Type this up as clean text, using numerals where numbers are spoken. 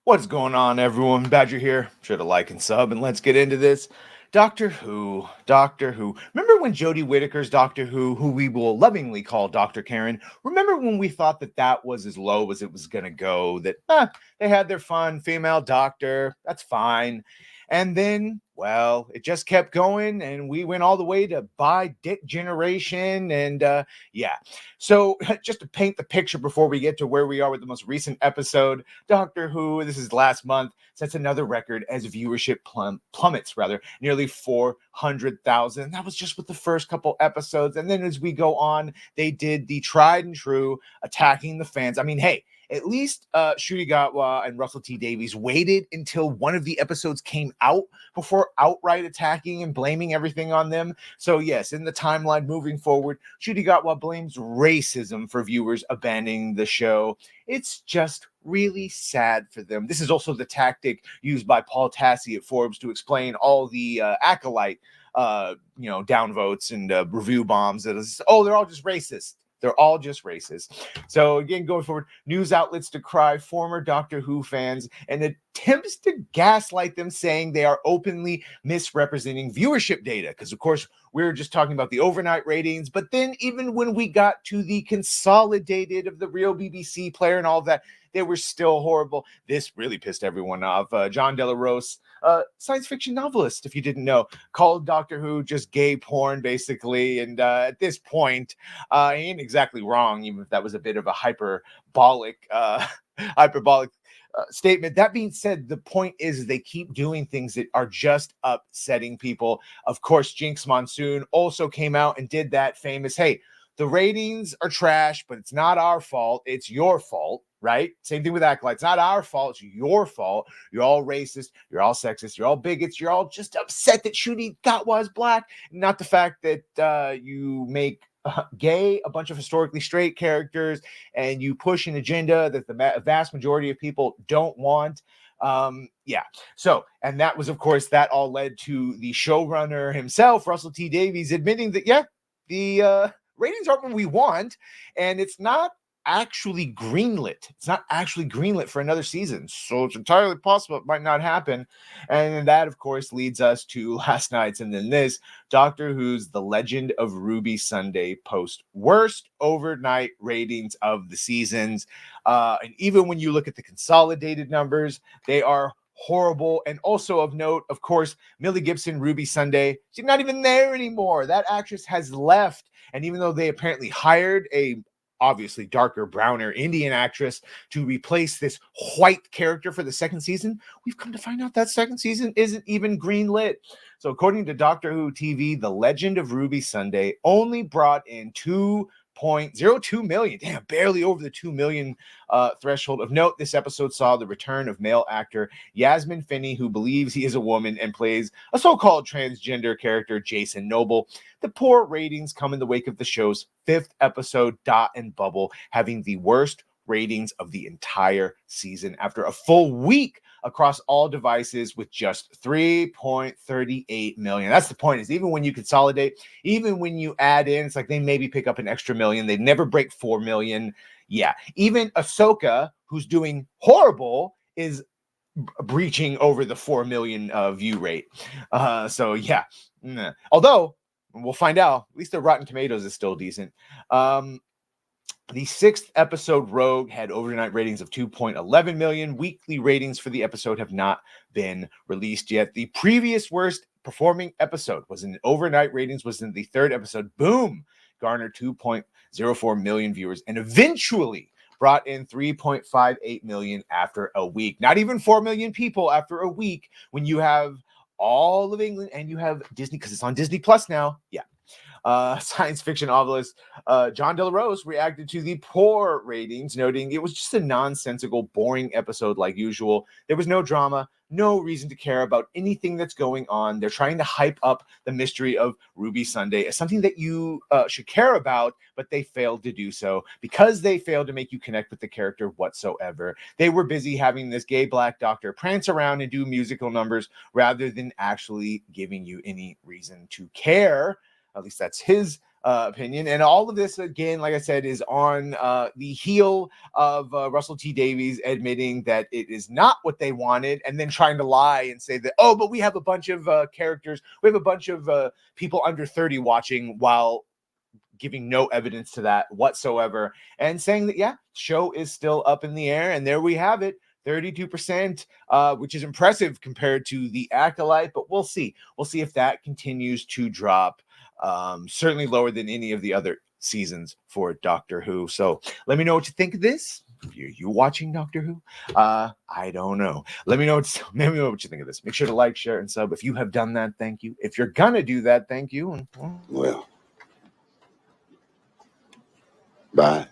What's going on, everyone? Badger here. Sure to like and sub, and let's get into this. Doctor Who, Doctor Who. Remember when Jodie Whittaker's Doctor who we will lovingly call Dr. Karen, remember when we thought that was as low as it was going to go, that they had their fun, female doctor, that's fine. And then, well, it just kept going, and we went all the way to Bi Dick Generation, and yeah. So, just to paint the picture before we get to where we are with the most recent episode, Doctor Who, this is last month, sets another record as viewership plummets, nearly 400,000. That was just with the first couple episodes. And then as we go on, they did the tried and true attacking the fans. I mean, hey, at least Shuri Gatwa and Russell T Davies waited until one of the episodes came out before outright attacking and blaming everything on them. So yes, in the timeline moving forward, Shuri Gatwa blames racism for viewers abandoning the show. It's just really sad for them. This is also the tactic used by Paul Tassi at Forbes to explain all the acolyte, downvotes and review bombs. That is, they're all just racist. They're all just racist. So again, going forward, news outlets decry former Doctor Who fans and attempts to gaslight them, saying they are openly misrepresenting viewership data. Because of course, we're just talking about the overnight ratings, but then even when we got to the consolidated of the real BBC player and all of that, they were still horrible. This really pissed everyone off. John Delarose, science fiction novelist, if you didn't know, called Doctor Who just gay porn, basically. And at this point, he ain't exactly wrong, even if that was a bit of a hyperbolic statement. That being said, the point is they keep doing things that are just upsetting people. Of course, Jinx Monsoon also came out and did that famous, hey, the ratings are trash, but it's not our fault. It's your fault, right? Same thing with Acolyte. It's not our fault. It's your fault. You're all racist. You're all sexist. You're all bigots. You're all just upset that Shuri Gatwa is black, not the fact that you make gay a bunch of historically straight characters and you push an agenda that the vast majority of people don't want. So, and that was, of course, that all led to the showrunner himself, Russell T Davies, admitting that the ratings aren't what we want, and it's not actually greenlit. It's not actually greenlit for another season, so it's entirely possible it might not happen. And that, of course, leads us to last night's and then this Doctor Who's The Legend of Ruby Sunday post worst overnight ratings of the seasons. And even when you look at the consolidated numbers, they are horrible. And also of note, of course, Millie Gibson, Ruby Sunday, she's not even there anymore. That actress has left. And even though they apparently hired a obviously darker, browner Indian actress to replace this white character for the second season, we've come to find out that second season isn't even greenlit. So according to Doctor Who TV, The Legend of Ruby Sunday only brought in 2.02 million. Damn, barely over the 2 million threshold. Of note, this episode saw the return of male actor Yasmin Finney, who believes he is a woman and plays a so-called transgender character, Jason Noble. The poor ratings come in the wake of the show's fifth episode, Dot and Bubble, having the worst ratings of the entire season after a full week across all devices with just 3.38 million. That's the point, is even when you consolidate, even when you add in, it's like they maybe pick up an extra million. They never break 4 million. Yeah. Even Ahsoka, who's doing horrible, is breaching over the 4 million view rate. Although we'll find out, at least the Rotten Tomatoes is still decent. The sixth episode, Rogue, had overnight ratings of 2.11 million. Weekly ratings for the episode have not been released yet. The previous worst performing episode was in overnight ratings, was in the third episode. Boom! Garnered 2.04 million viewers and eventually brought in 3.58 million after a week. Not even 4 million people after a week when you have all of England and you have Disney, because it's on Disney Plus now. Yeah. Science fiction novelist John Delarose reacted to the poor ratings, noting it was just a nonsensical, boring episode like usual. There was no drama, no reason to care about anything that's going on. They're trying to hype up the mystery of Ruby Sunday as something that you should care about, but they failed to do so because they failed to make you connect with the character whatsoever. They were busy having this gay black doctor prance around and do musical numbers rather than actually giving you any reason to care. At least that's his opinion. And all of this, again, like I said, is on the heel of Russell T Davies admitting that it is not what they wanted, and then trying to lie and say that, oh, but we have a bunch of characters, we have a bunch of people under 30 watching, while giving no evidence to that whatsoever, and saying that, yeah, show is still up in the air. And there we have it, 32%, which is impressive compared to the Acolyte, but we'll see if that continues to drop. Certainly lower than any of the other seasons for Doctor Who. So let me know what you think of this. You watching Doctor Who? I don't know. Let me know what you think of this. Make sure to like, share, and sub. If you have done that, thank you. If you're gonna do that, thank you. Well, bye.